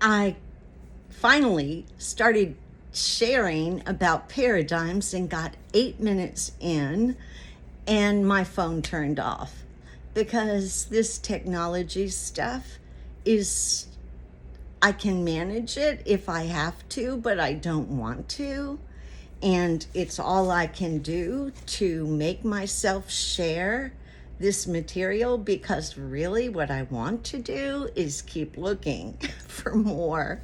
I finally started sharing about paradigms and got 8 minutes in, and my phone turned off because this technology stuff is, I can manage it if I have to, but I don't want to. And it's all I can do to make myself share this material, because really what I want to do is keep looking for more.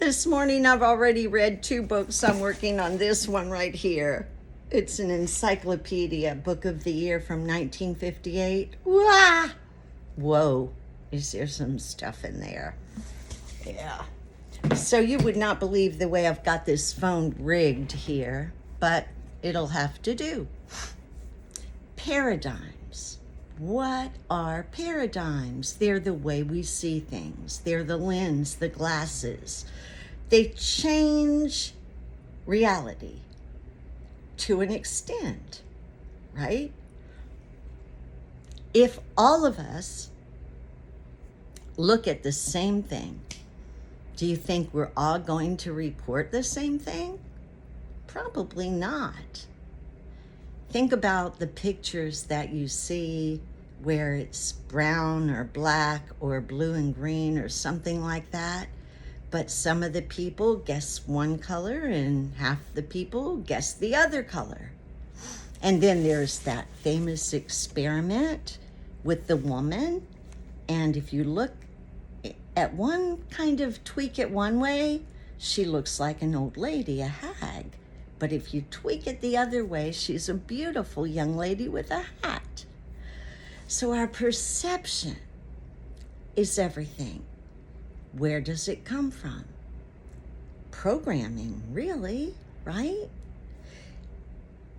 This morning I've already read 2 books. I'm working on this one right here. It's an encyclopedia, book of the year from 1958. Wah! Whoa, is there some stuff in there? Yeah. So you would not believe the way I've got this phone rigged here, but it'll have to do. Paradigms. What are paradigms? They're the way we see things. They're the lens, the glasses. They change reality to an extent, right? If all of us look at the same thing, do you think we're all going to report the same thing? Probably not. Think about the pictures that you see where it's brown or black or blue and green or something like that, but some of the people guess one color and half the people guess the other color. And then there's that famous experiment with the woman, and if you look at one, kind of tweak it one way, she looks like an old lady, a hag. But if you tweak it the other way, she's a beautiful young lady with a hat. So our perception is everything. Where does it come from? Programming, really, right?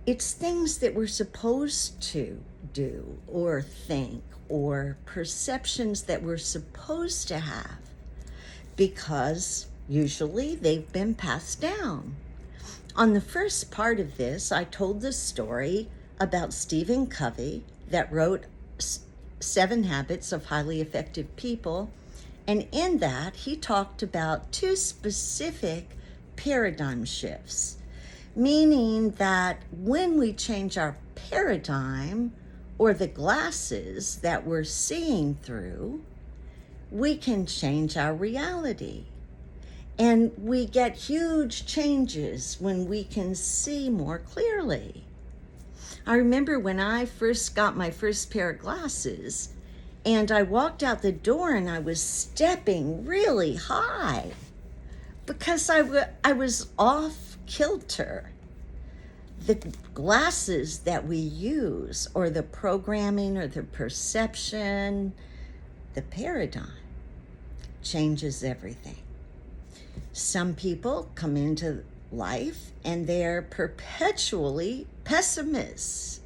It's things that we're supposed to do or think, or perceptions that we're supposed to have, because usually they've been passed down. On the first part of this, I told the story about Stephen Covey that wrote 7 Habits of Highly Effective People, and in that he talked about 2 specific paradigm shifts, meaning that when we change our paradigm, or the glasses that we're seeing through, we can change our reality. And we get huge changes when we can see more clearly. I remember when I first got my first pair of glasses, and I walked out the door and I was stepping really high because I was off kilter. The glasses that we use, or the programming, or the perception, the paradigm, changes everything. Some people come into life and they're perpetually pessimists.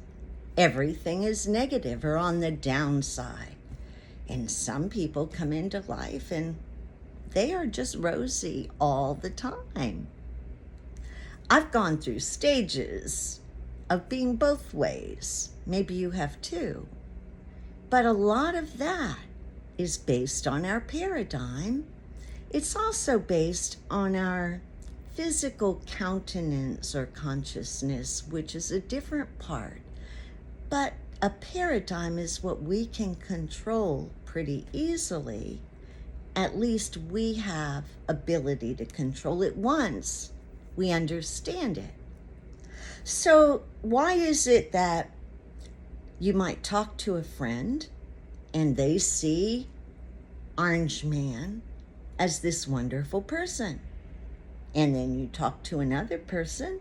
Everything is negative or on the downside. And some people come into life and they are just rosy all the time. I've gone through stages of being both ways. Maybe you have too. But a lot of that is based on our paradigm. It's also based on our physical countenance or consciousness, which is a different part. But a paradigm is what we can control pretty easily. At least we have ability to control it once we understand it. So why is it that you might talk to a friend and they see Orange Man as this wonderful person, and then you talk to another person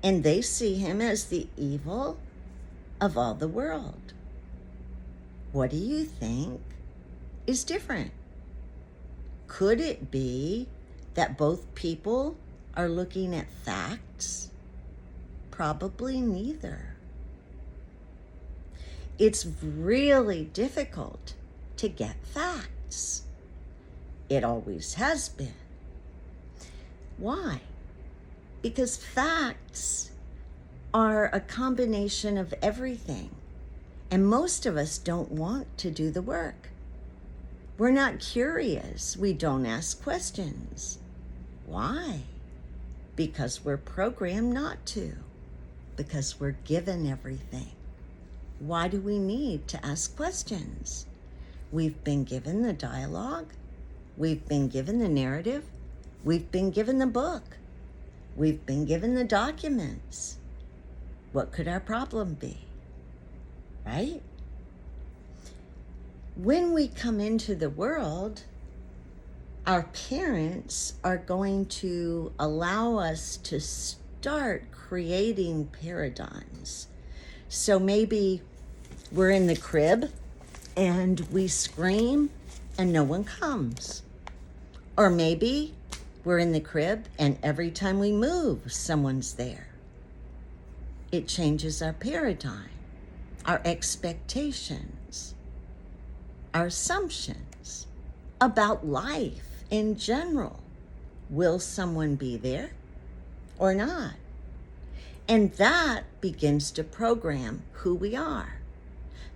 and they see him as the evil of all the world? What do you think is different? Could it be that both people are looking at facts? Probably neither. It's really difficult to get facts. It always has been. Why? Because facts are a combination of everything, and most of us don't want to do the work. We're not curious. We don't ask questions. Why? Because we're programmed not to. Because we're given everything. Why do we need to ask questions? We've been given the dialogue. We've been given the narrative. We've been given the book. We've been given the documents. What could our problem be? Right? When we come into the world, our parents are going to allow us to start creating paradigms. So maybe we're in the crib and we scream and no one comes. Or maybe we're in the crib and every time we move, someone's there. It changes our paradigm, our expectations, our assumptions about life in general. Will someone be there or not? And that begins to program who we are,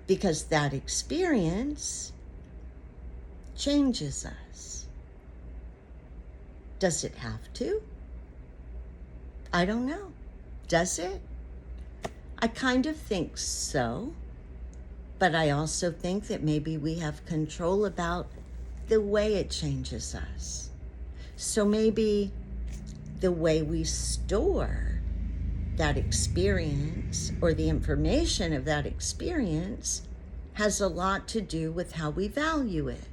because that experience changes us. Does it have to? I don't know. Does it? I kind of think so, but I also think that maybe we have control about the way it changes us. So maybe the way we store that experience or the information of that experience has a lot to do with how we value it.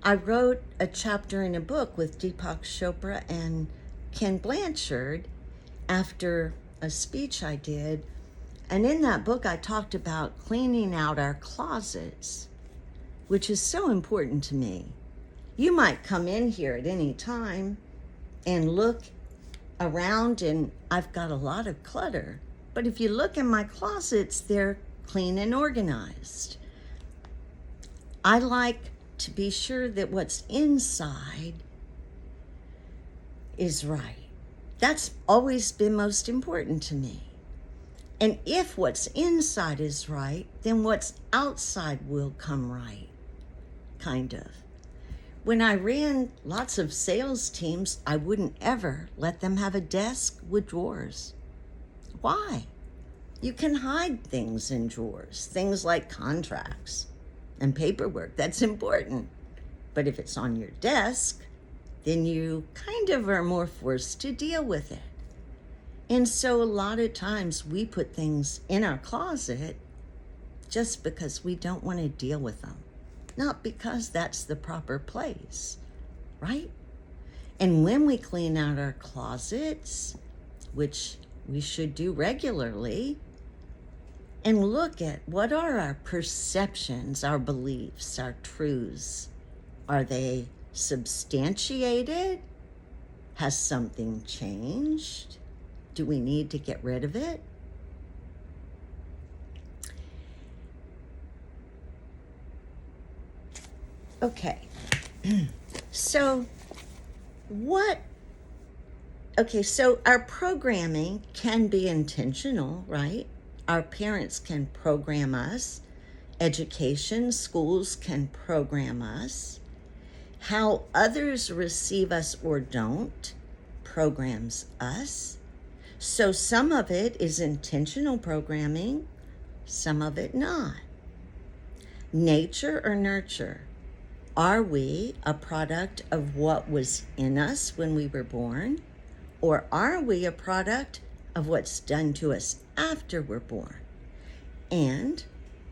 I wrote a chapter in a book with Deepak Chopra and Ken Blanchard after a speech I did. And in that book, I talked about cleaning out our closets, which is so important to me. You might come in here at any time and look around and I've got a lot of clutter. But if you look in my closets, they're clean and organized. I like to be sure that what's inside is right. That's always been most important to me. And if what's inside is right, then what's outside will come right, kind of. When I ran lots of sales teams, I wouldn't ever let them have a desk with drawers. Why? You can hide things in drawers, things like contracts and paperwork. That's important. But if it's on your desk, then you kind of are more forced to deal with it. And so a lot of times we put things in our closet just because we don't want to deal with them. Not because that's the proper place, right? And when we clean out our closets, which we should do regularly, and look at what are our perceptions, our beliefs, our truths. Are they substantiated? Has something changed? Do we need to get rid of it? Okay, so our programming can be intentional, right? Our parents can program us. Education, schools can program us. How others receive us or don't programs us. So some of it is intentional programming, some of it not. Nature or nurture? Are we a product of what was in us when we were born? Or are we a product of what's done to us after we're born? And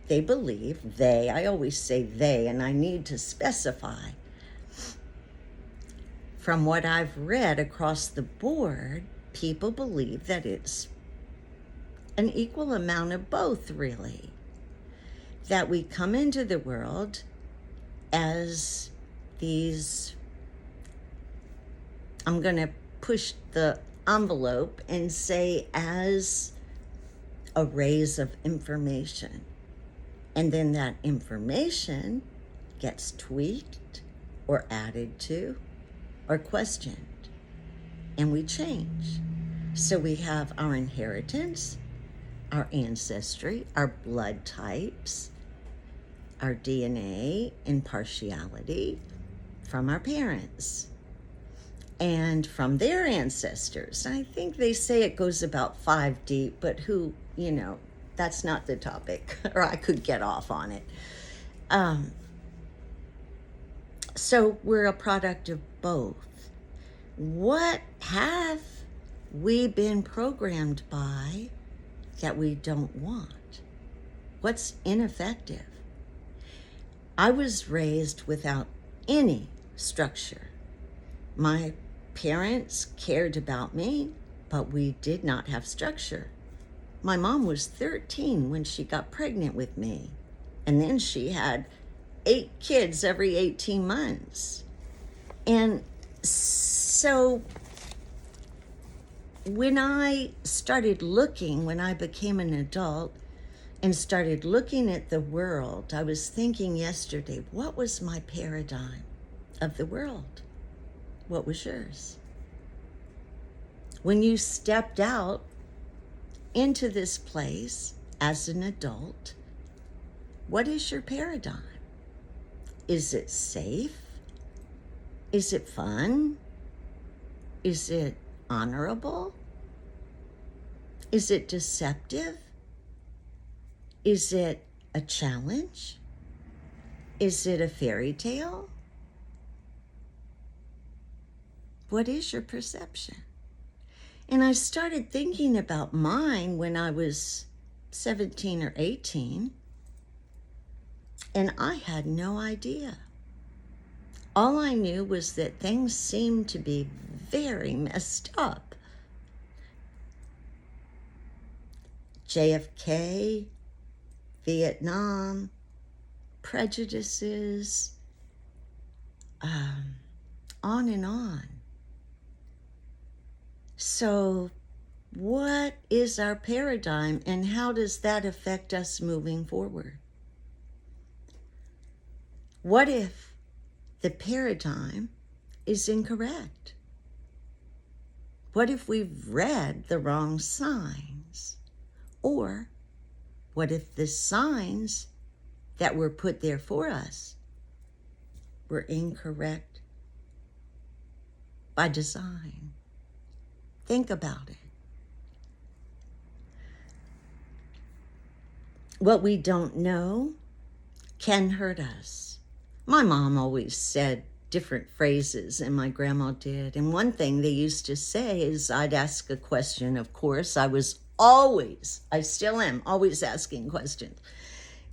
they believe, I always say they, and I need to specify. From what I've read across the board, people believe that it's an equal amount of both, really. That we come into the world as these, I'm going to push the envelope and say as arrays of information. And then that information gets tweaked or added to or questioned. And we change. So we have our inheritance, our ancestry, our blood types, our DNA and partiality from our parents and from their ancestors. I think they say it goes about 5 deep, but that's not the topic, or I could get off on it. So we're a product of both. What have we been programmed by that we don't want? What's ineffective? I was raised without any structure. My parents cared about me, but we did not have structure. My mom was 13 when she got pregnant with me, and then she had 8 kids every 18 months. And so when I became an adult and started looking at the world, I was thinking yesterday, what was my paradigm of the world? What was yours? When you stepped out into this place as an adult, what is your paradigm? Is it safe? Is it fun? Is it honorable? Is it deceptive? Is it a challenge? Is it a fairy tale? What is your perception? And I started thinking about mine when I was 17 or 18, and I had no idea. All I knew was that things seemed to be very messed up. JFK, Vietnam, prejudices, on and on. So what is our paradigm, and how does that affect us moving forward? What if the paradigm is incorrect? What if we've read the wrong signs? Or what if the signs that were put there for us were incorrect by design? Think about it. What we don't know can hurt us. My mom always said different phrases, and my grandma did. And one thing they used to say is I'd ask a question. Of course, I still am, always asking questions.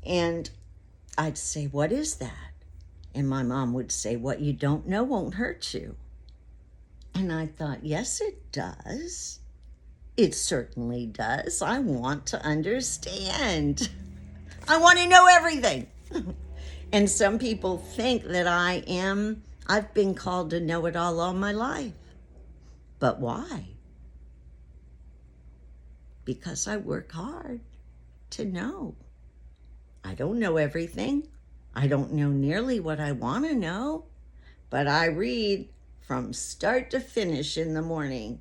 And I'd say, what is that? And my mom would say, what you don't know won't hurt you. And I thought, yes, it does. It certainly does. I want to understand. I want to know everything. And some people think that I've been called to know it all my life. But why? Because I work hard to know. I don't know everything. I don't know nearly what I want to know, but I read from start to finish in the morning,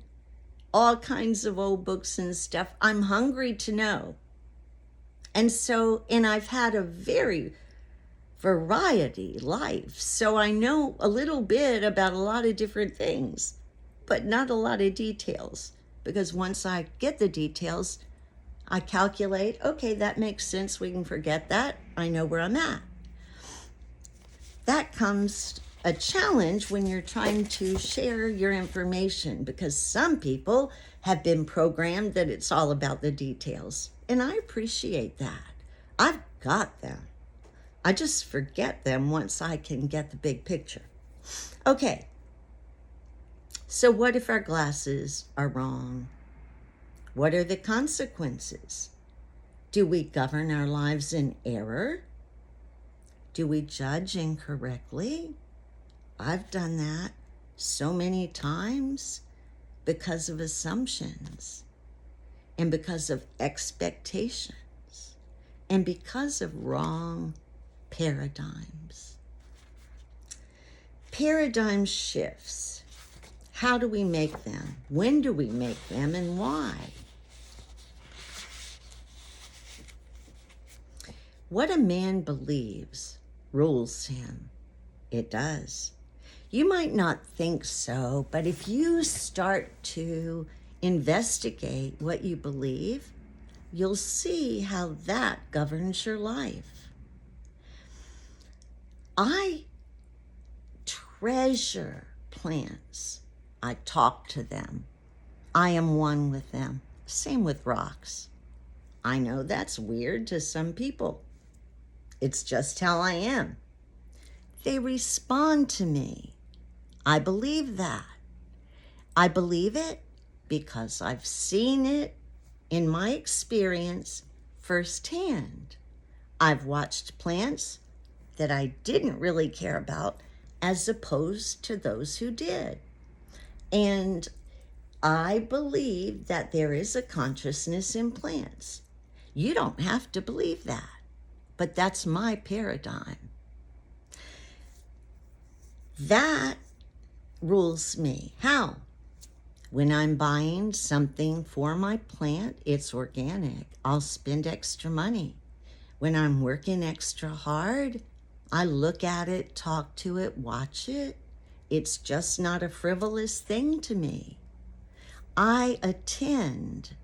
all kinds of old books and stuff. I'm hungry to know. And I've had a very variety life, so I know a little bit about a lot of different things, but not a lot of details, because once I get the details, I calculate, okay, that makes sense, we can forget that, I know where I'm at. That comes a challenge when you're trying to share your information, because some people have been programmed that it's all about the details. And I appreciate that. I've got them. I just forget them once I can get the big picture. Okay. So what if our glasses are wrong? What are the consequences? Do we govern our lives in error? Do we judge incorrectly? I've done that so many times because of assumptions and because of expectations and because of wrong paradigms. Paradigm shifts. How do we make them? When do we make them, and why? What a man believes rules him. It does. You might not think so, but if you start to investigate what you believe, you'll see how that governs your life. I treasure plants. I talk to them. I am one with them. Same with rocks. I know that's weird to some people. It's just how I am. They respond to me. I believe that. I believe it because I've seen it in my experience firsthand. I've watched plants that I didn't really care about as opposed to those who did. And I believe that there is a consciousness in plants. You don't have to believe that, but that's my paradigm. That rules me. How? When I'm buying something for my plant, it's organic. I'll spend extra money. When I'm working extra hard, I look at it, talk to it, watch it. It's just not a frivolous thing to me. I attend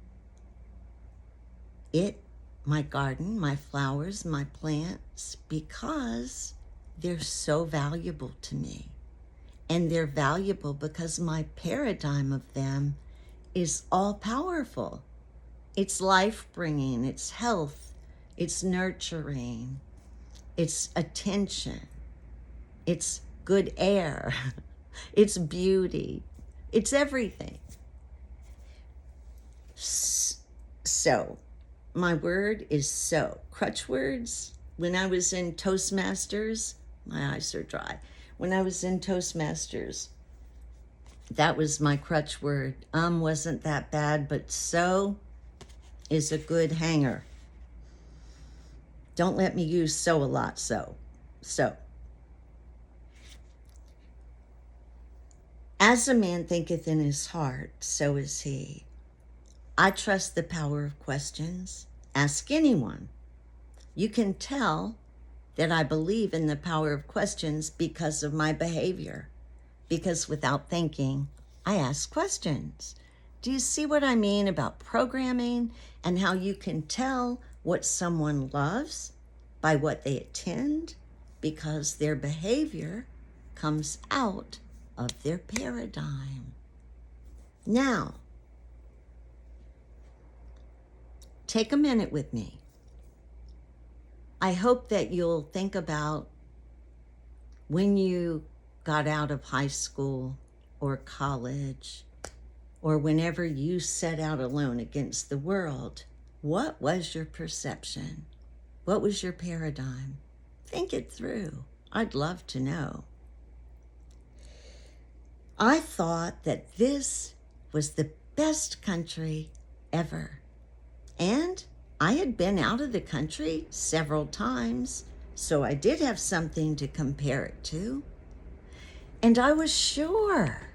it, my garden, my flowers, my plants, because they're so valuable to me. And they're valuable because my paradigm of them is all powerful. It's life-bringing, it's health, it's nurturing, it's attention, it's good air, it's beauty, it's everything. So, my word is so. Crutch words, when I was in Toastmasters, my eyes are dry. When I was in Toastmasters, that was my crutch word. Wasn't that bad, but so is a good hanger. Don't let me use so a lot, so. As a man thinketh in his heart, so is he. I trust the power of questions. Ask anyone. You can tell that I believe in the power of questions because of my behavior. Because without thinking, I ask questions. Do you see what I mean about programming and how you can tell what someone loves by what they attend? Because their behavior comes out of their paradigm. Now, take a minute with me. I hope that you'll think about when you got out of high school or college, or whenever you set out alone against the world, what was your perception? What was your paradigm? Think it through. I'd love to know. I thought that this was the best country ever. And I had been out of the country several times, so I did have something to compare it to. And I was sure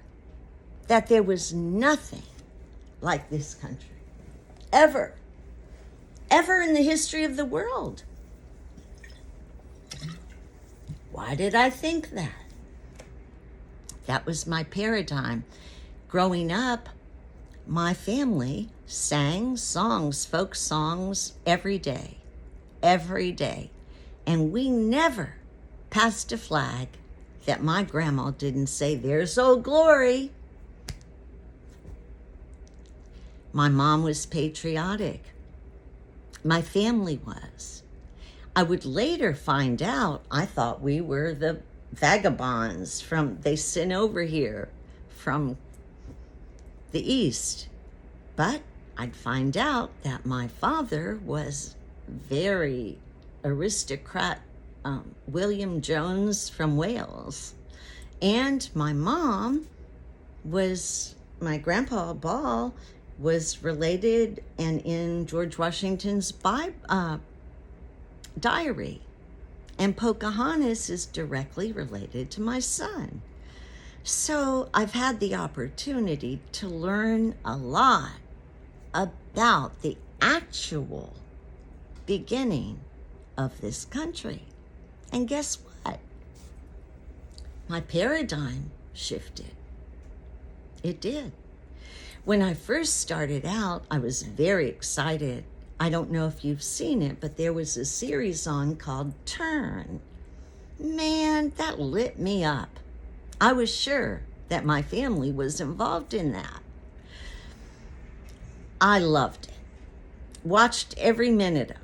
that there was nothing like this country, ever in the history of the world. Why did I think that? That was my paradigm. Growing up, my family sang songs, folk songs, every day. And we never passed a flag that my grandma didn't say, "There's Old Glory." My mom was patriotic. My family was. I would later find out I thought we were the vagabonds they sent over here from the East. But I'd find out that my father was very aristocrat, William Jones from Wales. And my mom my grandpa Ball was related and in George Washington's diary. And Pocahontas is directly related to my son. So I've had the opportunity to learn a lot about the actual beginning of this country. And guess what? My paradigm shifted. It did. When I first started out, I was very excited. I don't know if you've seen it, but there was a series on called Turn. Man, that lit me up. I was sure that my family was involved in that. I loved it. Watched every minute of it.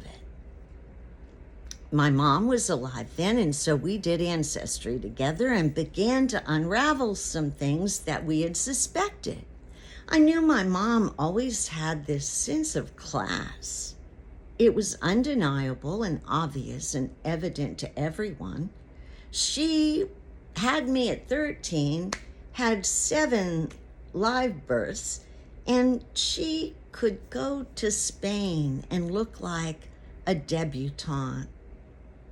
My mom was alive then, and so we did Ancestry together and began to unravel some things that we had suspected. I knew my mom always had this sense of class. It was undeniable and obvious and evident to everyone. She had me at 13, had 7 live births, and she could go to Spain and look like a debutante.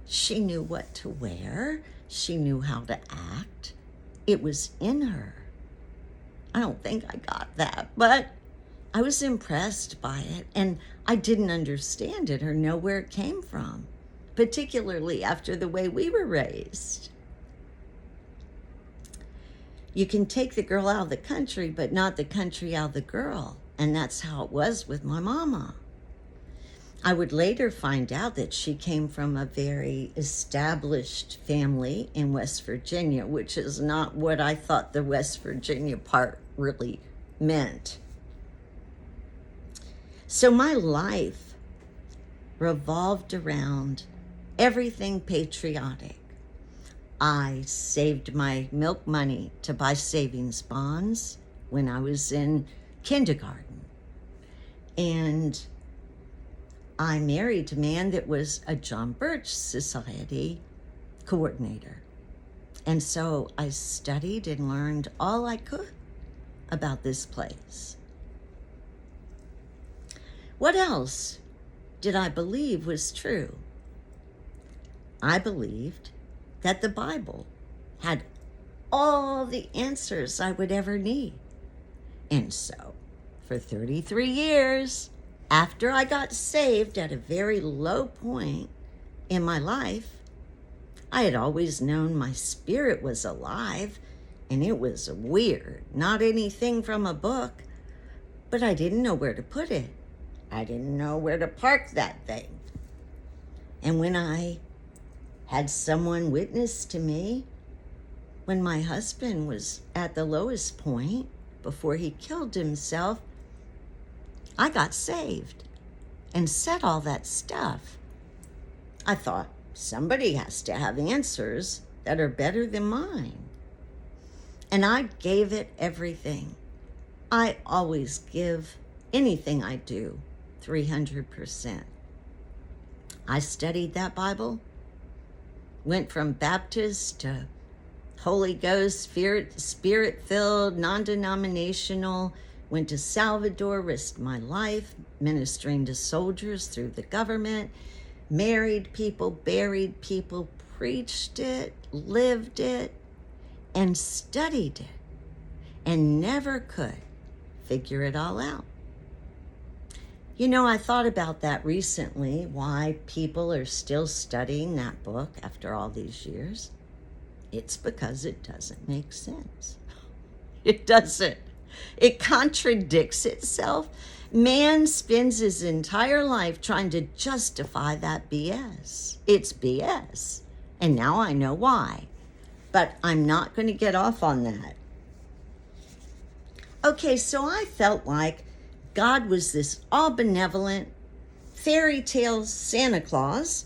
She knew what to wear. She knew how to act. It was in her. I don't think I got that, but I was impressed by it, and I didn't understand it or know where it came from, particularly after the way we were raised. You can take the girl out of the country, but not the country out of the girl, and that's how it was with my mama. I would later find out that she came from a very established family in West Virginia, which is not what I thought the West Virginia part really meant. So my life revolved around everything patriotic. I saved my milk money to buy savings bonds when I was in kindergarten. And I married a man that was a John Birch Society coordinator. And so I studied and learned all I could about this place. What else did I believe was true? I believed that the Bible had all the answers I would ever need. And so, for 33 years, after I got saved at a very low point in my life, I had always known my spirit was alive, and it was weird, not anything from a book, but I didn't know where to put it. I didn't know where to park that thing. And when I had someone witness to me, when my husband was at the lowest point before he killed himself, I got saved and said all that stuff. I thought, somebody has to have answers that are better than mine. And I gave it everything. I always give anything I do 300%. I studied that Bible, went from Baptist to Holy Ghost, Spirit-filled, non-denominational, went to Salvador, risked my life, ministering to soldiers through the government, married people, buried people, preached it, lived it, and studied it, and never could figure it all out. You know, I thought about that recently, why people are still studying that book after all these years. It's because it doesn't make sense. It doesn't. It contradicts itself. Man spends his entire life trying to justify that BS. It's BS. And now I know why. But I'm not going to get off on that. Okay, so I felt like God was this all-benevolent fairy tale Santa Claus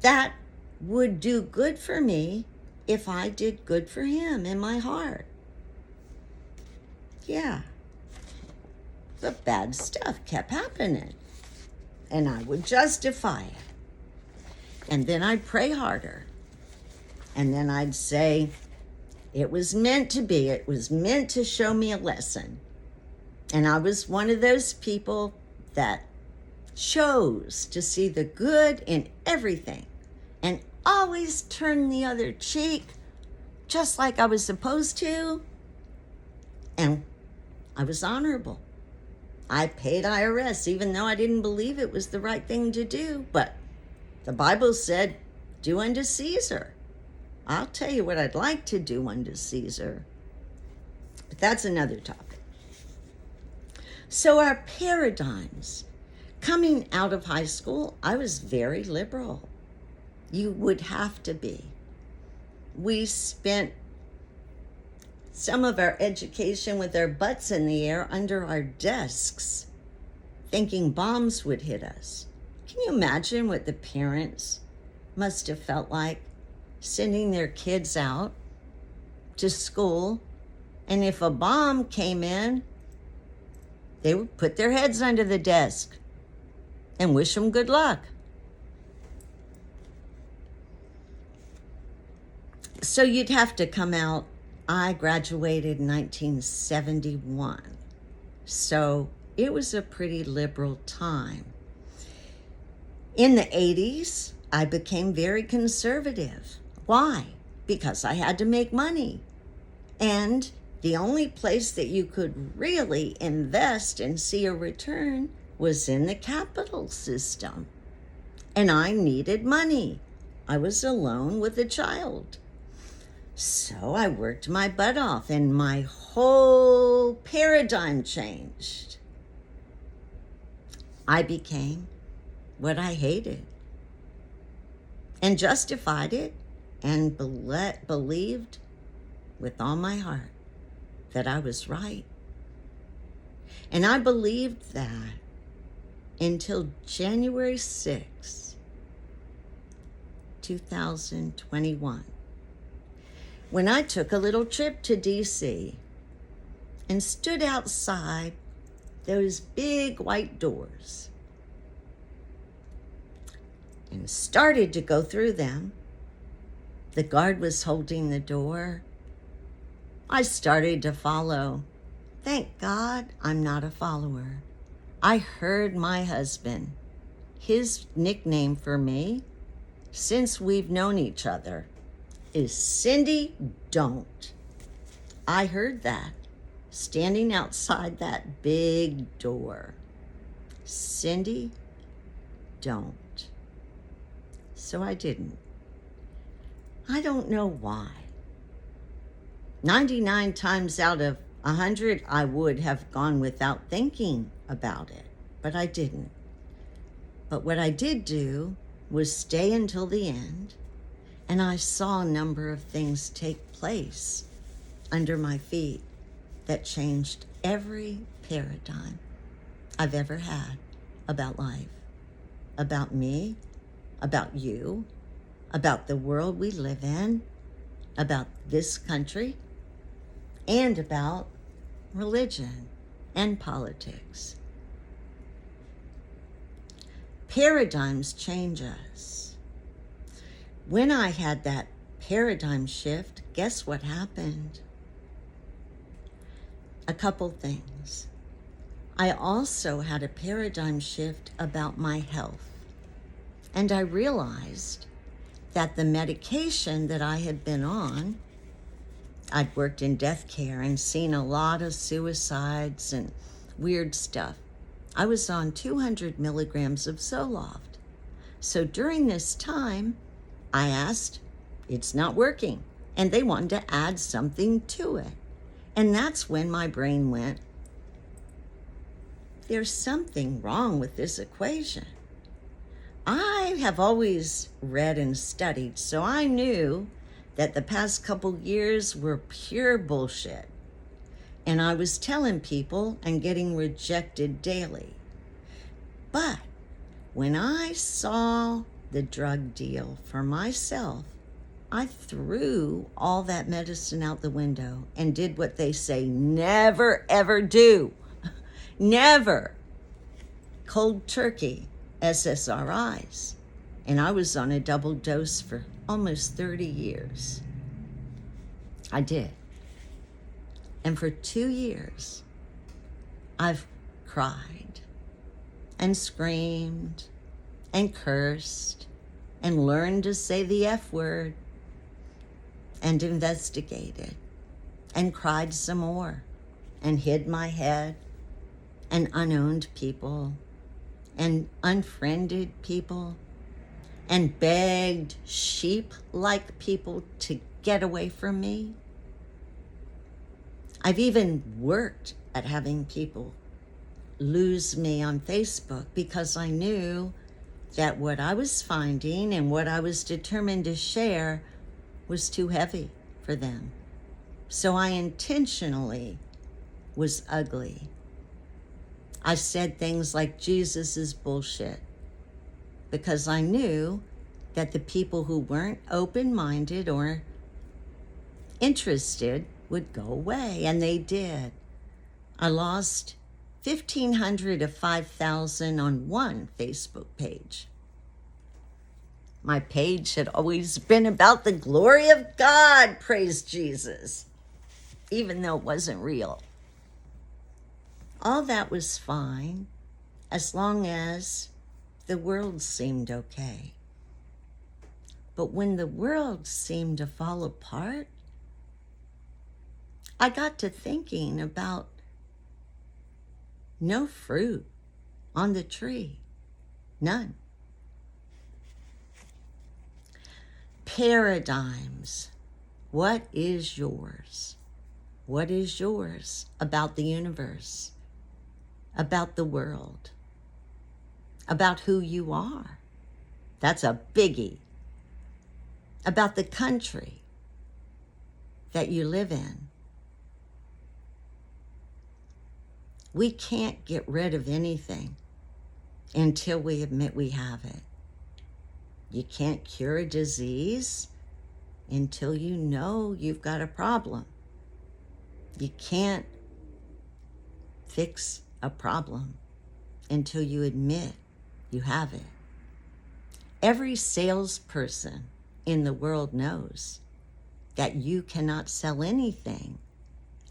that would do good for me if I did good for him in my heart. Yeah. But bad stuff kept happening. And I would justify it. And then I'd pray harder. And then I'd say, it was meant to be. It was meant to show me a lesson. And I was one of those people that chose to see the good in everything and always turn the other cheek just like I was supposed to. And I was honorable. I paid IRS even though I didn't believe it was the right thing to do, but The Bible said, do unto Caesar. I'll tell you what I'd like to do unto Caesar. But that's another topic. So our paradigms. Coming out of high school, I was very liberal. You would have to be. We spent some of our education with our butts in the air under our desks, thinking bombs would hit us. Can you imagine what the parents must have felt like sending their kids out to school, and if a bomb came in, they would put their heads under the desk and wish them good luck. So you'd have to come out. I graduated in 1971, so it was a pretty liberal time. In the 80s, I became very conservative. Why? Because I had to make money. And the only place that you could really invest and see a return was in the capital system. And I needed money. I was alone with a child. So I worked my butt off and my whole paradigm changed. I became what I hated and justified it and believed with all my heart that I was right. And I believed that until January 6, 2021, when I took a little trip to DC and stood outside those big white doors and started to go through them. The guard was holding the door. I started to follow. Thank God I'm not a follower. I heard my husband, his nickname for me, since we've known each other, is Cindy Don't. I heard that standing outside that big door. Cindy Don't. So I didn't. I don't know why. 99 times out of 100, I would have gone without thinking about it, but I didn't. But what I did do was stay until the end, and I saw a number of things take place under my feet that changed every paradigm I've ever had about life, about me, about you, about the world we live in, about this country, and about religion and politics. Paradigms change us. When I had that paradigm shift, guess what happened? A couple things. I also had a paradigm shift about my health. And I realized that the medication that I had been on, I'd worked in death care and seen a lot of suicides and weird stuff. I was on 200 milligrams of Zoloft. So during this time, I asked, it's not working. And they wanted to add something to it. And that's when my brain went, there's something wrong with this equation. I have always read and studied, so I knew that the past couple years were pure bullshit. And I was telling people and getting rejected daily. But when I saw the drug deal for myself, I threw all that medicine out the window and did what they say never, ever do. Never. Cold turkey SSRIs. And I was on a double dose for almost 30 years. I did. And for 2 years, I've cried and screamed and cursed and learned to say the F word and investigated and cried some more and hid my head and unowned people and unfriended people and begged sheep-like people to get away from me. I've even worked at having people lose me on Facebook because I knew that what I was finding and what I was determined to share was too heavy for them. So I intentionally was ugly. I said things like Jesus is bullshit because I knew that the people who weren't open-minded or interested would go away, and they did. I lost 1,500 of 5,000 on one Facebook page. My page had always been about the glory of God, praise Jesus, even though it wasn't real. All that was fine as long as the world seemed okay. But when the world seemed to fall apart, I got to thinking about no fruit on the tree, none. Paradigms. What is yours? What is yours about the universe, about the world, about who you are? That's a biggie. About the country that you live in. We can't get rid of anything until we admit we have it. You can't cure a disease until you know you've got a problem. You can't fix a problem until you admit you have it. Every salesperson in the world knows that you cannot sell anything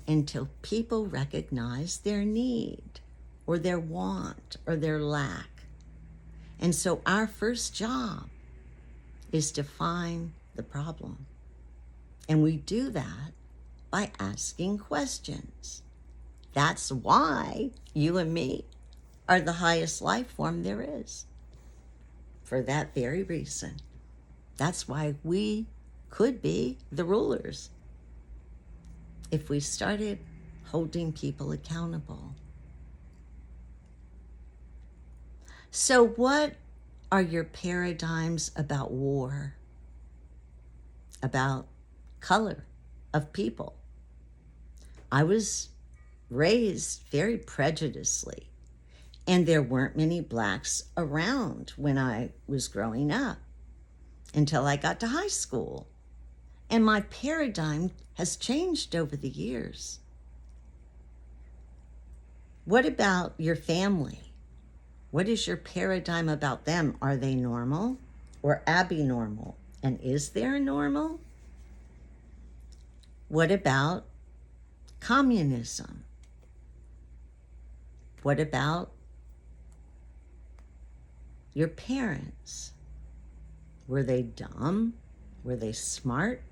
until people recognize their need or their want or their lack. And so our first job is to find the problem. And we do that by asking questions. That's why you and me are the highest life form there is. For that very reason. That's why we could be the rulers if we started holding people accountable. So what are your paradigms about war? About color of people? I was raised very prejudicedly, and there weren't many blacks around when I was growing up until I got to high school. And my paradigm has changed over the years. What about your family? What is your paradigm about them? Are they normal or abnormal? And is there normal? What about communism? What about your parents? Were they dumb? Were they smart?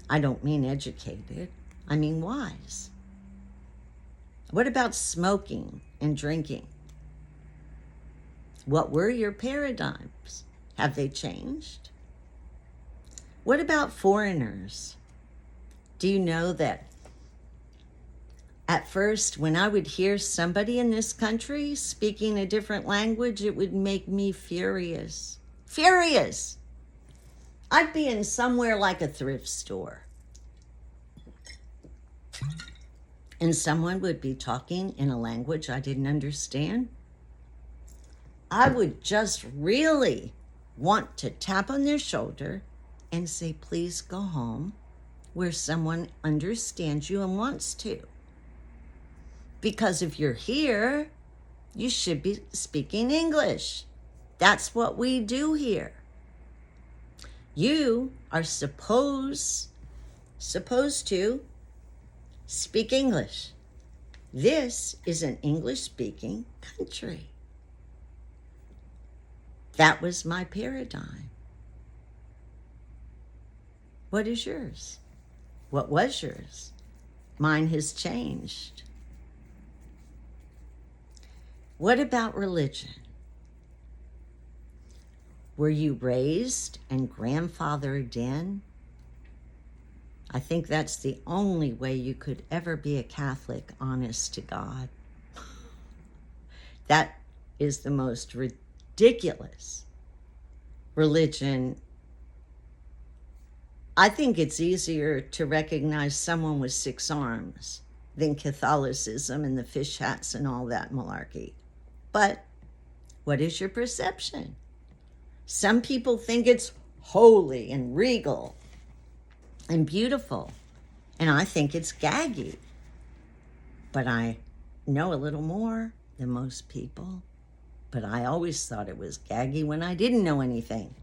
I don't mean educated. I mean wise. What about smoking and drinking? What were your paradigms? Have they changed? What about foreigners? Do you know that at first, when I would hear somebody in this country speaking a different language, it would make me furious. Furious! I'd be in somewhere like a thrift store, and someone would be talking in a language I didn't understand. I would just really want to tap on their shoulder and say, please go home where someone understands you and wants to. Because if you're here, you should be speaking English. That's what we do here. You are supposed to speak English. This is an English-speaking country. That was my paradigm. What is yours? What was yours? Mine has changed. What about religion? Were you raised and grandfathered in? I think that's the only way you could ever be a Catholic, honest to God. That is the most ridiculous religion. I think it's easier to recognize someone with 6 arms than Catholicism and the fish hats and all that malarkey. But what is your perception? Some people think it's holy and regal and beautiful, and I think it's gaggy. But I know a little more than most people, but I always thought it was gaggy when I didn't know anything.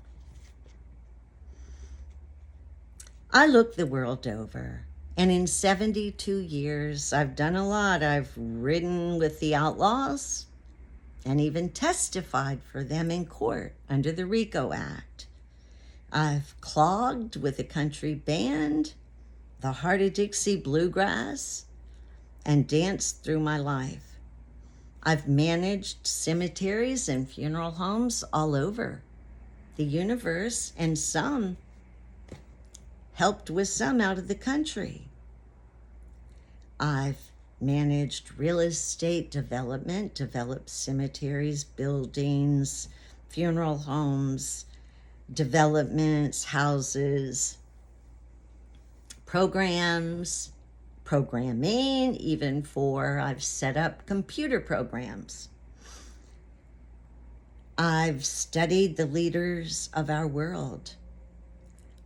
I look the world over, and in 72 years, I've done a lot. I've ridden with the outlaws and even testified for them in court under the RICO Act. I've clogged with a country band, the Heart of Dixie Bluegrass, and danced through my life. I've managed cemeteries and funeral homes all over the universe, and helped with some out of the country. I've managed real estate development, developed cemeteries, buildings, funeral homes, developments, houses, programs, programming, I've set up computer programs. I've studied the leaders of our world.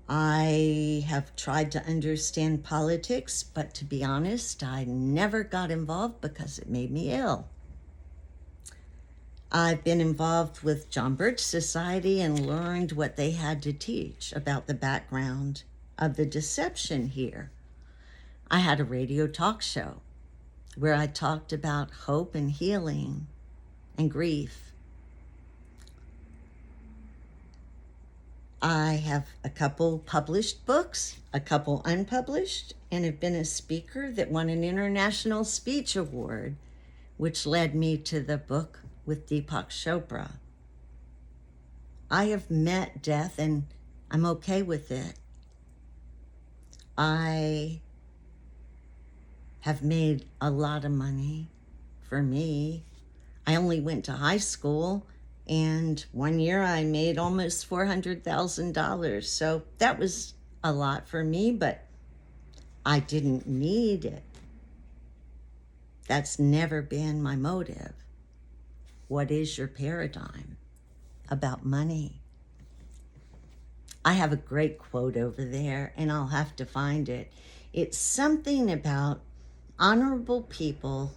I have tried to understand politics, but to be honest, I never got involved because it made me ill. I've been involved with John Birch Society and learned what they had to teach about the background of the deception here. I had a radio talk show where I talked about hope and healing and grief. I have a couple published books, a couple unpublished, and have been a speaker that won an International Speech Award, which led me to the book with Deepak Chopra. I have met death and I'm okay with it. I have made a lot of money for me. I only went to high school, and one year I made almost $400,000. So that was a lot for me, but I didn't need it. That's never been my motive. What is your paradigm about money? I have a great quote over there, and I'll have to find it. It's something about honorable people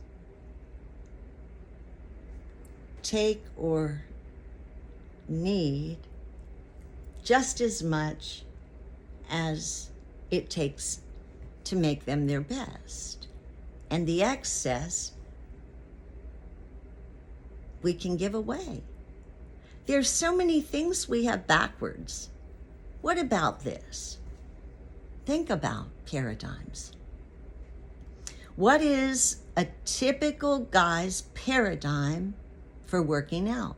take or need just as much as it takes to make them their best. And the excess we can give away. There's so many things we have backwards. What about this? Think about paradigms. What is a typical guy's paradigm for working out,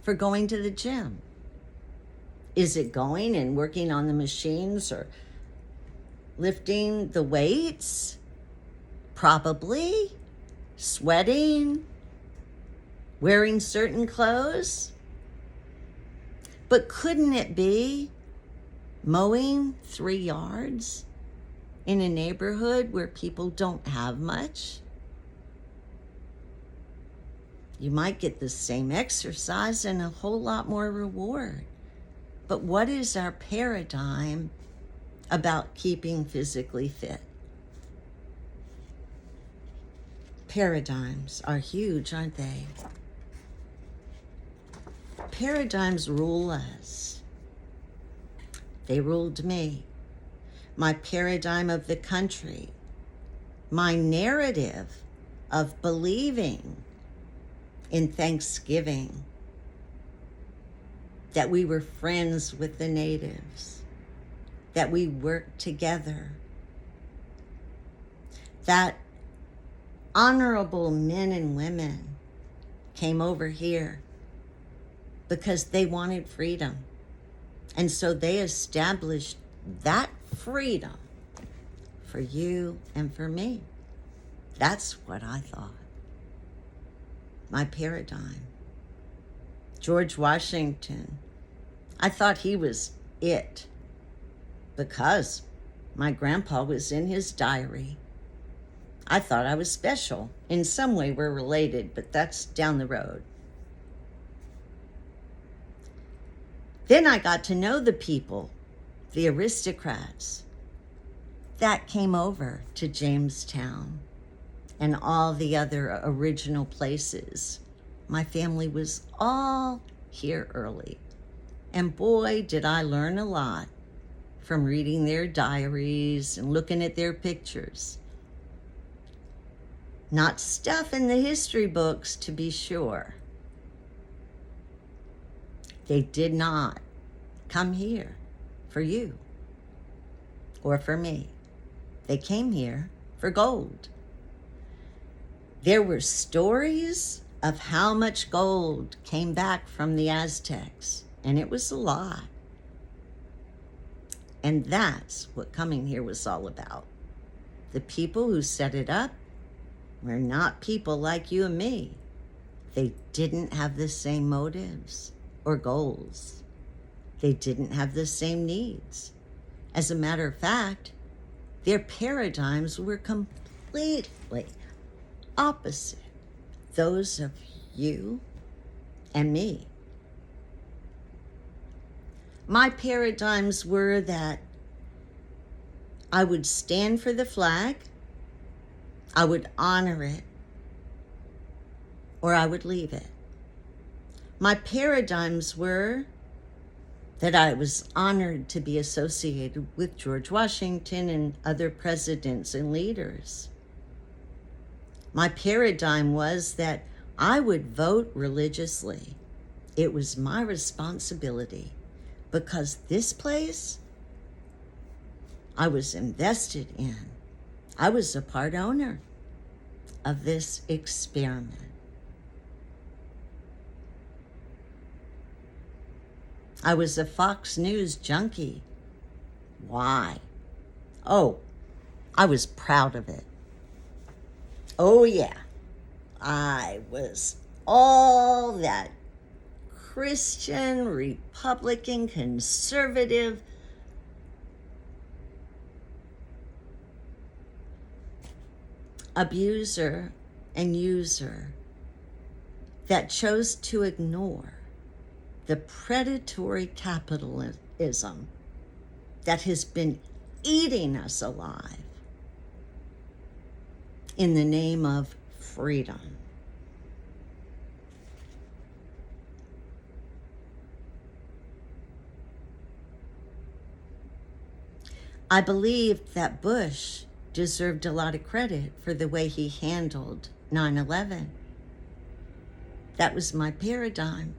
for going to the gym? Is it going and working on the machines or lifting the weights? Probably. Sweating, wearing certain clothes. But couldn't it be mowing 3 yards in a neighborhood where people don't have much? You might get the same exercise and a whole lot more reward. But what is our paradigm about keeping physically fit? Paradigms are huge, aren't they? Paradigms rule us. They ruled me. My paradigm of the country, my narrative of believing in Thanksgiving, that we were friends with the natives, that we worked together, that honorable men and women came over here because they wanted freedom. And so they established that freedom for you and for me. That's what I thought. My paradigm. George Washington, I thought he was it because my grandpa was in his diary. I thought I was special. In some way we're related, but that's down the road. Then I got to know the people, the aristocrats, that came over to Jamestown and all the other original places. My family was all here early. And boy, did I learn a lot from reading their diaries and looking at their pictures. Not stuff in the history books, to be sure. They did not come here for you or for me. They came here for gold. There were stories of how much gold came back from the Aztecs, and it was a lot. And that's what coming here was all about. The people who set it up were not people like you and me. They didn't have the same motives or goals. They didn't have the same needs. As a matter of fact, their paradigms were completely opposite those of you and me. My paradigms were that I would stand for the flag, I would honor it, or I would leave it. My paradigms were that I was honored to be associated with George Washington and other presidents and leaders. My paradigm was that I would vote religiously. It was my responsibility because this place I was invested in. I was a part owner of this experiment. I was a Fox News junkie. Why? Oh, I was proud of it. Oh yeah, I was all that Christian, Republican, conservative, abuser and user that chose to ignore the predatory capitalism that has been eating us alive in the name of freedom. I believed that Bush deserved a lot of credit for the way he handled 9/11. That was my paradigm.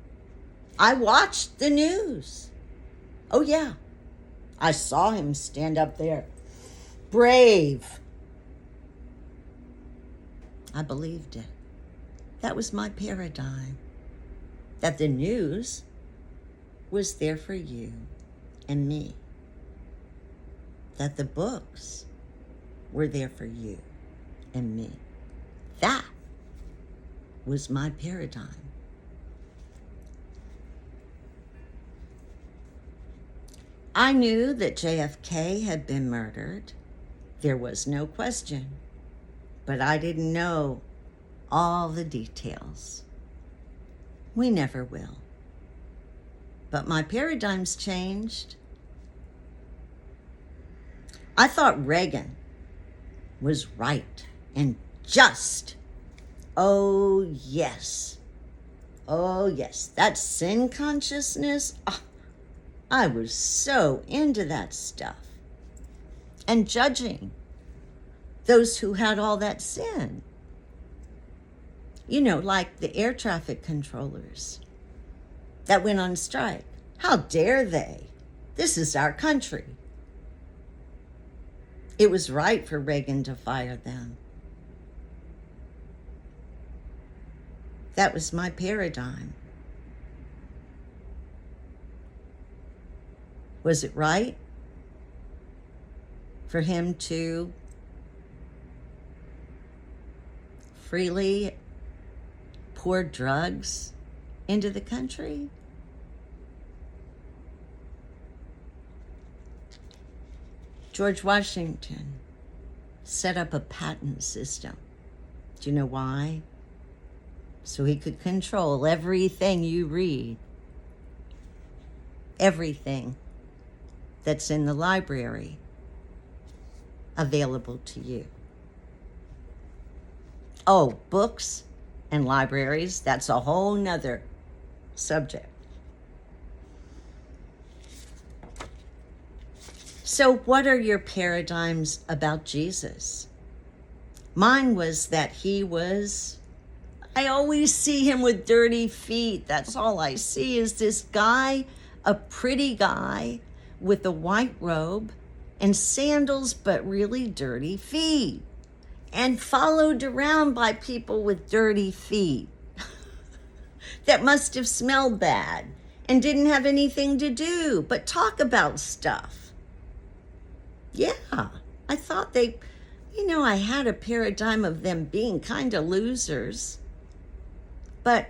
I watched the news. Oh yeah, I saw him stand up there, brave. I believed it. That was my paradigm. That the news was there for you and me. That the books were there for you and me. That was my paradigm. I knew that JFK had been murdered. There was no question. But I didn't know all the details. We never will. But my paradigms changed. I thought Reagan was right and just. Oh, yes. Oh, yes. That sin consciousness, I was so into that stuff. And judging those who had all that sin. You know, like the air traffic controllers that went on strike. How dare they? This is our country. It was right for Reagan to fire them. That was my paradigm. Was it right for him to freely pour drugs into the country? George Washington set up a patent system. Do you know why? So he could control everything you read, everything that's in the library available to you. Oh, books and libraries, that's a whole nother subject. So what are your paradigms about Jesus? Mine was that I always see him with dirty feet. That's all I see is this guy, a pretty guy with a white robe and sandals, but really dirty feet, and followed around by people with dirty feet that must have smelled bad and didn't have anything to do but talk about stuff. Yeah, I thought I had a paradigm of them being kind of losers, but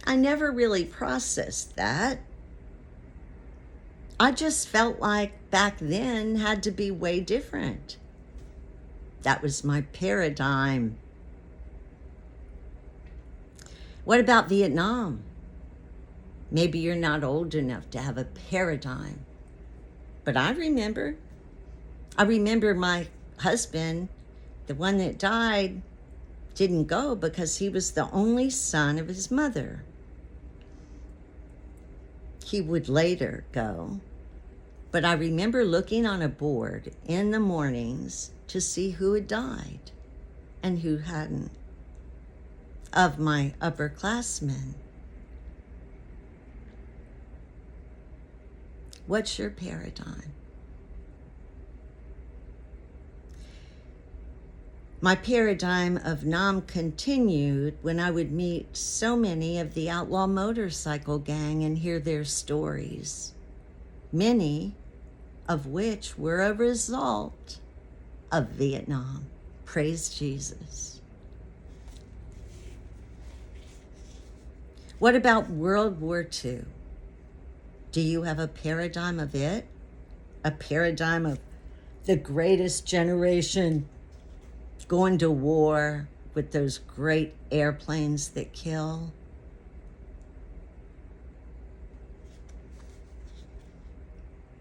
I never really processed that. I just felt like back then had to be way different. That was my paradigm. What about Vietnam? Maybe you're not old enough to have a paradigm, but I remember my husband, the one that died, didn't go because he was the only son of his mother. He would later go, but I remember looking on a board in the mornings to see who had died and who hadn't of my upperclassmen. What's your paradigm? My paradigm of Nam continued when I would meet so many of the outlaw motorcycle gang and hear their stories, many of which were a result of Vietnam. Praise Jesus. What about World War II? Do you have a paradigm of it? A paradigm of the greatest generation going to war with those great airplanes that kill?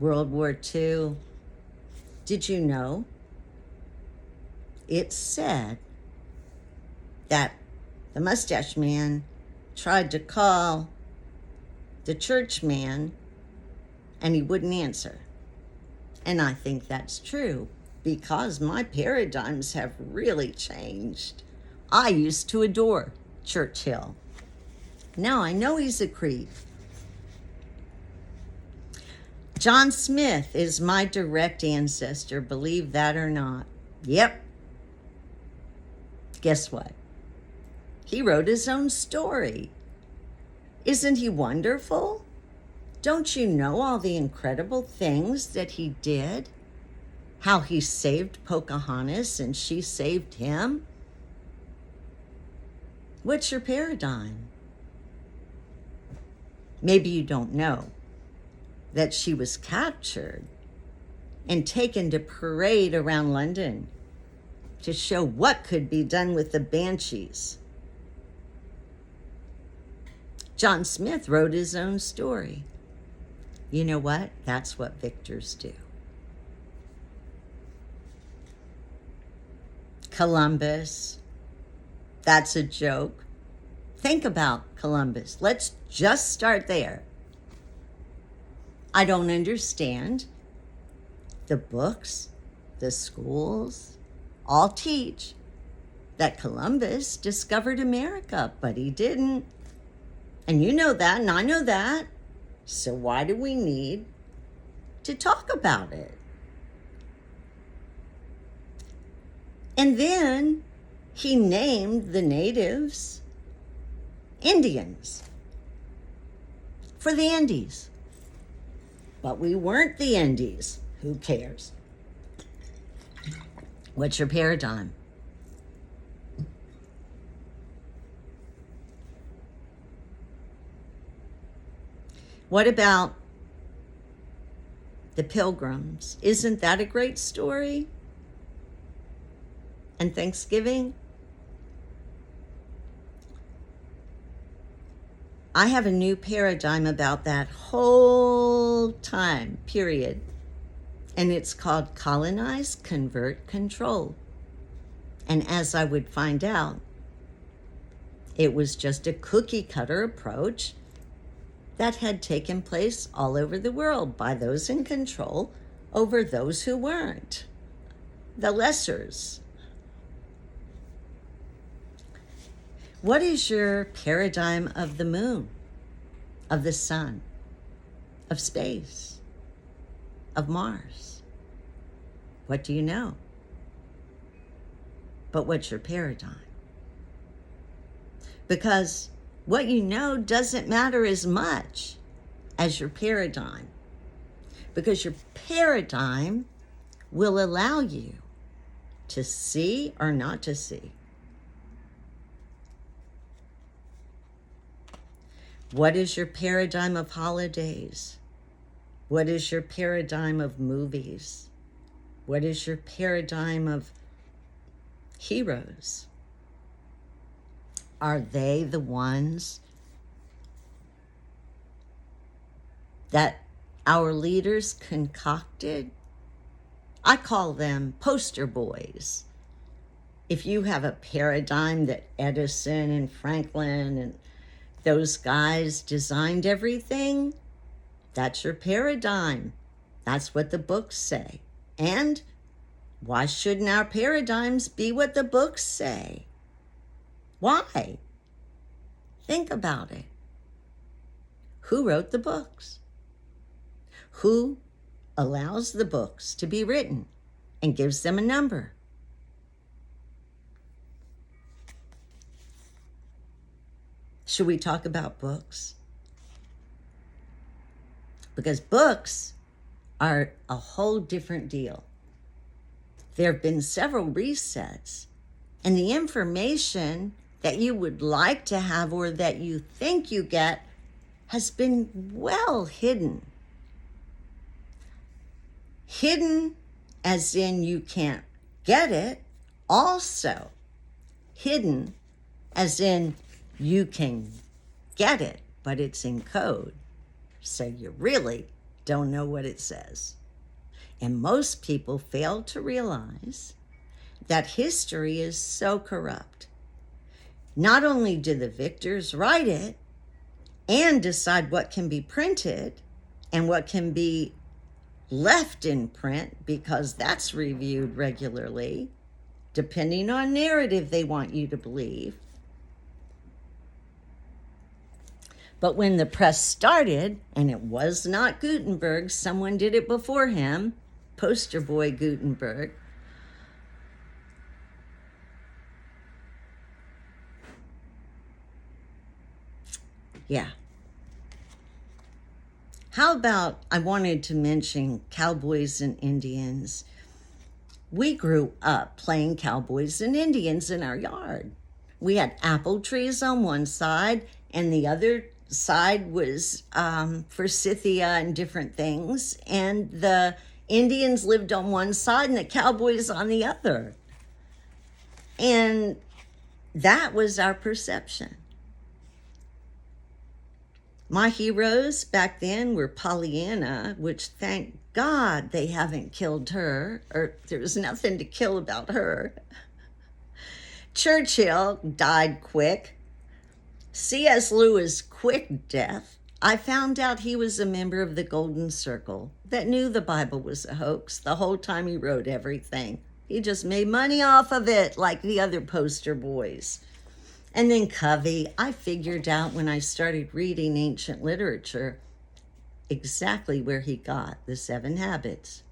World War II, did you know? It's said that the mustache man tried to call the church man and he wouldn't answer. And I think that's true, because my paradigms have really changed. I used to adore Churchill. Now I know he's a creep. John Smith is my direct ancestor, believe that or not. Yep. Guess what? He wrote his own story. Isn't he wonderful? Don't you know all the incredible things that he did? How he saved Pocahontas and she saved him? What's your paradigm? Maybe you don't know that she was captured and taken to parade around London to show what could be done with the banshees. John Smith wrote his own story. You know what? That's what victors do. Columbus, that's a joke. Think about Columbus. Let's just start there. I don't understand. The books, the schools, all teach that Columbus discovered America, but he didn't. And you know that, and I know that. So why do we need to talk about it? And then he named the natives Indians for the Indies. But we weren't the Indies. Who cares? What's your paradigm? What about the Pilgrims? Isn't that a great story? And Thanksgiving? I have a new paradigm about that whole time period. And it's called colonize, convert, control. And as I would find out, it was just a cookie cutter approach that had taken place all over the world by those in control over those who weren't, the lessers. What is your paradigm of the moon, of the sun, of space, of Mars? What do you know? But what's your paradigm? Because what you know doesn't matter as much as your paradigm. Because your paradigm will allow you to see or not to see. What is your paradigm of holidays? What is your paradigm of movies? What is your paradigm of heroes? Are they the ones that our leaders concocted? I call them poster boys. If you have a paradigm that Edison and Franklin and those guys designed everything, that's your paradigm. That's what the books say. And why shouldn't our paradigms be what the books say? Why? Think about it. Who wrote the books? Who allows the books to be written and gives them a number? Should we talk about books? Because books are a whole different deal. There have been several resets, and the information that you would like to have or that you think you get has been well hidden. Hidden as in you can't get it, also hidden as in you can get it, but it's in code. So you really don't know what it says. And most people fail to realize that history is so corrupt. Not only do the victors write it and decide what can be printed and what can be left in print, because that's reviewed regularly, depending on narrative they want you to believe. But when the press started, and it was not Gutenberg, someone did it before him, poster boy Gutenberg. Yeah. How about, I wanted to mention cowboys and Indians. We grew up playing cowboys and Indians in our yard. We had apple trees on one side, and the other side was forsythia and different things. And the Indians lived on one side and the cowboys on the other. And that was our perception. My heroes back then were Pollyanna, which thank God they haven't killed her, or there was nothing to kill about her. Churchill died quick. C.S. Lewis' quick death. I found out he was a member of the Golden Circle that knew the Bible was a hoax the whole time he wrote everything. He just made money off of it like the other poster boys. And then Covey, I figured out when I started reading ancient literature exactly where he got the 7 habits.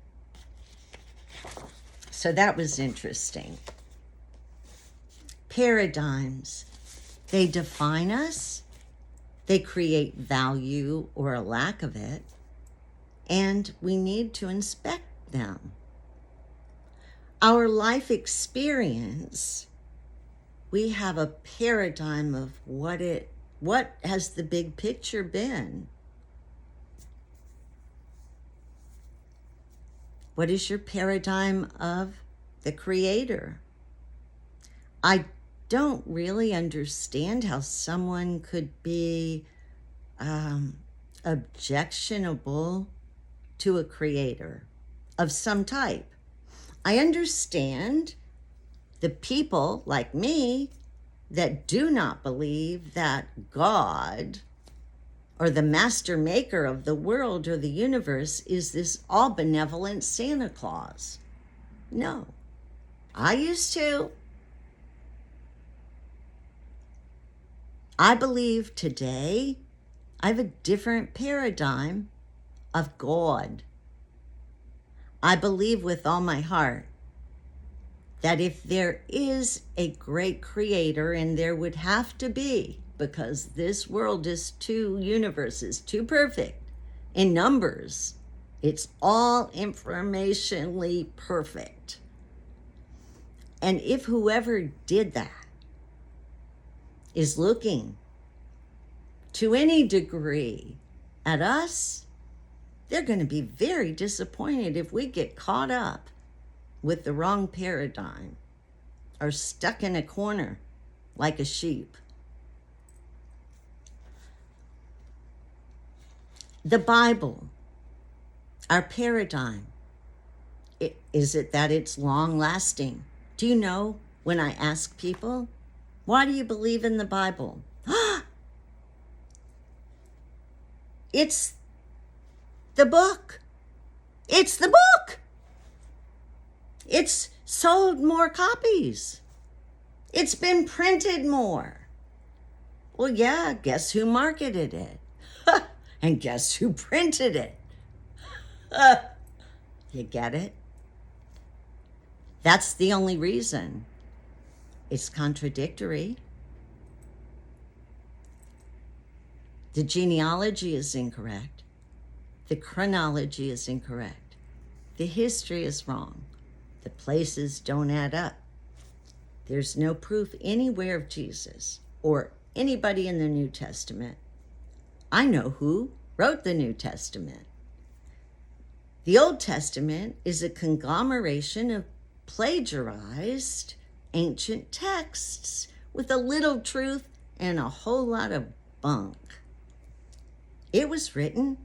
So that was interesting. Paradigms. They define us. They create value or a lack of it. and we need to inspect them. Our life experience, we have a paradigm of what has the big picture been? What is your paradigm of the Creator? I don't really understand how someone could be objectionable to a creator of some type. I understand the people like me that do not believe that God or the master maker of the world or the universe is this all benevolent Santa Claus. No, I used to. I believe today I have a different paradigm of God. I believe with all my heart that if there is a great creator, and there would have to be, because this world is two universes, too perfect in numbers, it's all informationally perfect. And if whoever did that is looking to any degree at us, they're going to be very disappointed if we get caught up with the wrong paradigm or stuck in a corner like a sheep. The Bible, our paradigm, is it that it's long lasting? Do you know, when I ask people, why do you believe in the Bible? It's the book. It's the book. It's sold more copies. It's been printed more. Well, yeah, guess who marketed it? And guess who printed it? You get it? That's the only reason. It's contradictory. The genealogy is incorrect. The chronology is incorrect. The history is wrong. The places don't add up. There's no proof anywhere of Jesus or anybody in the New Testament. I know who wrote the New Testament. The Old Testament is a conglomeration of plagiarized ancient texts with a little truth and a whole lot of bunk. It was written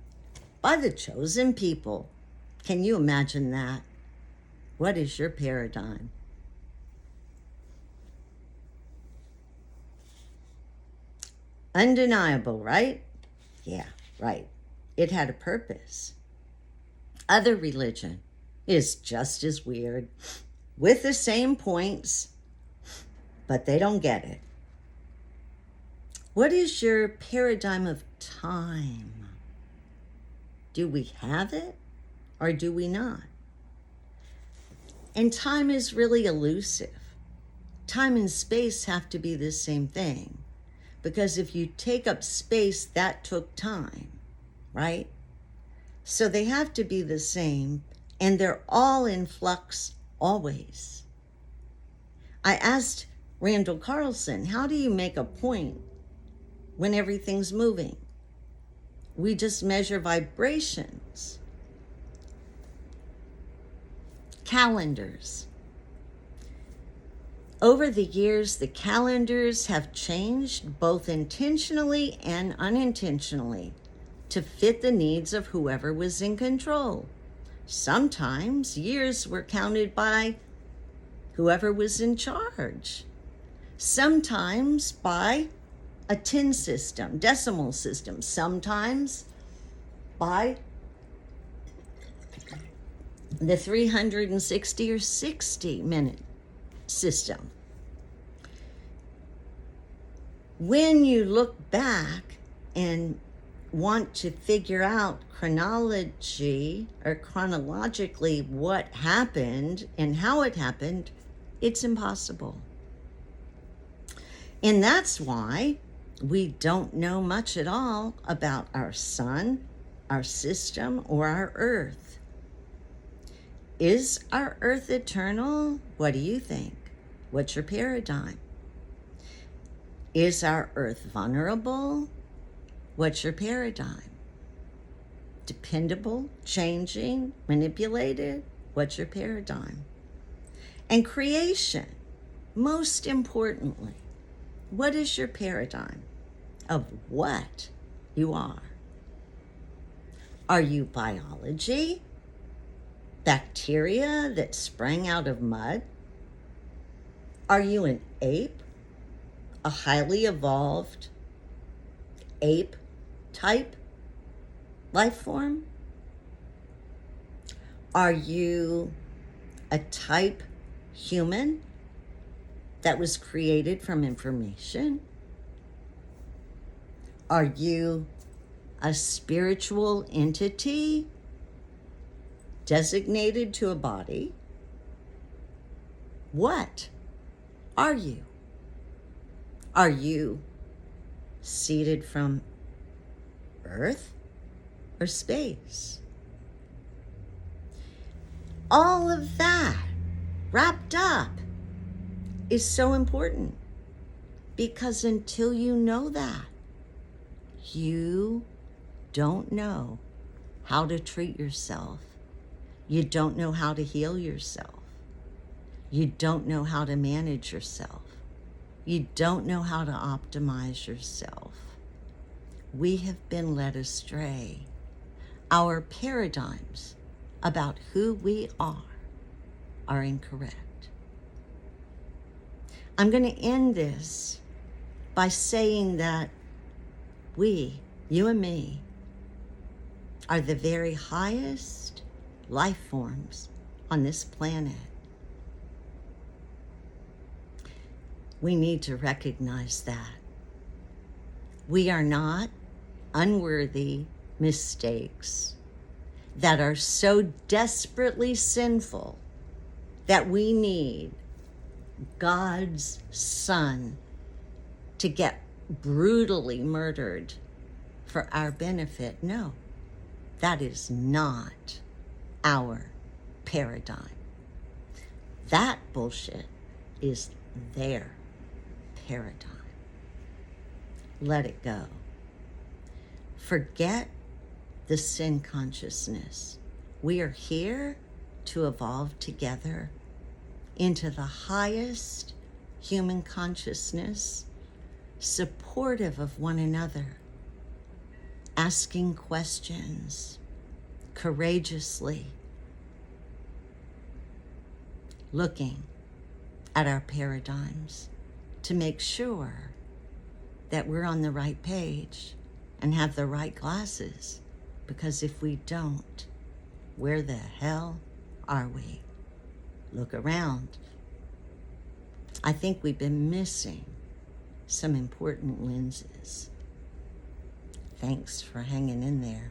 by the chosen people. Can you imagine that? What is your paradigm? Undeniable, right? Yeah, right. It had a purpose. Other religion is just as weird, with the same points, but they don't get it. What is your paradigm of time? Do we have it or do we not? And time is really elusive. Time and space have to be the same thing, because if you take up space, that took time, right? So they have to be the same, and they're all in flux always. I asked Randall Carlson, how do you make a point when everything's moving? We just measure vibrations. Calendars. Over the years, the calendars have changed both intentionally and unintentionally to fit the needs of whoever was in control. Sometimes years were counted by whoever was in charge. Sometimes by a 10 system, decimal system. Sometimes by the 360 or 60 minute system. When you look back and want to figure out chronologically what happened and how it happened, it's impossible. And that's why we don't know much at all about our sun, our system, or our earth. Is our earth eternal? What do you think? What's your paradigm? Is our earth vulnerable? What's your paradigm? Dependable, changing, manipulated? What's your paradigm? And creation, most importantly, what is your paradigm of what you are? Are you biology? Bacteria that sprang out of mud? Are you an ape? A highly evolved ape type life form? Are you a type human that was created from information? Are you a spiritual entity designated to a body? What are you? Are you seeded from Earth or space? All of that wrapped up is so important, because until you know that, you don't know how to treat yourself. You don't know how to heal yourself. You don't know how to manage yourself. You don't know how to optimize yourself. We have been led astray. Our paradigms about who we are incorrect. I'm going to end this by saying that we, you and me, are the very highest life forms on this planet. We need to recognize that. We are not unworthy mistakes that are so desperately sinful that we need God's Son to get brutally murdered for our benefit. No, that is not our paradigm. That bullshit is their paradigm. Let it go. Forget the sin consciousness. We are here to evolve together into the highest human consciousness, supportive of one another, asking questions courageously, looking at our paradigms to make sure that we're on the right page and have the right glasses. Because if we don't, where the hell are we? Look around. I think we've been missing some important lenses. Thanks for hanging in there.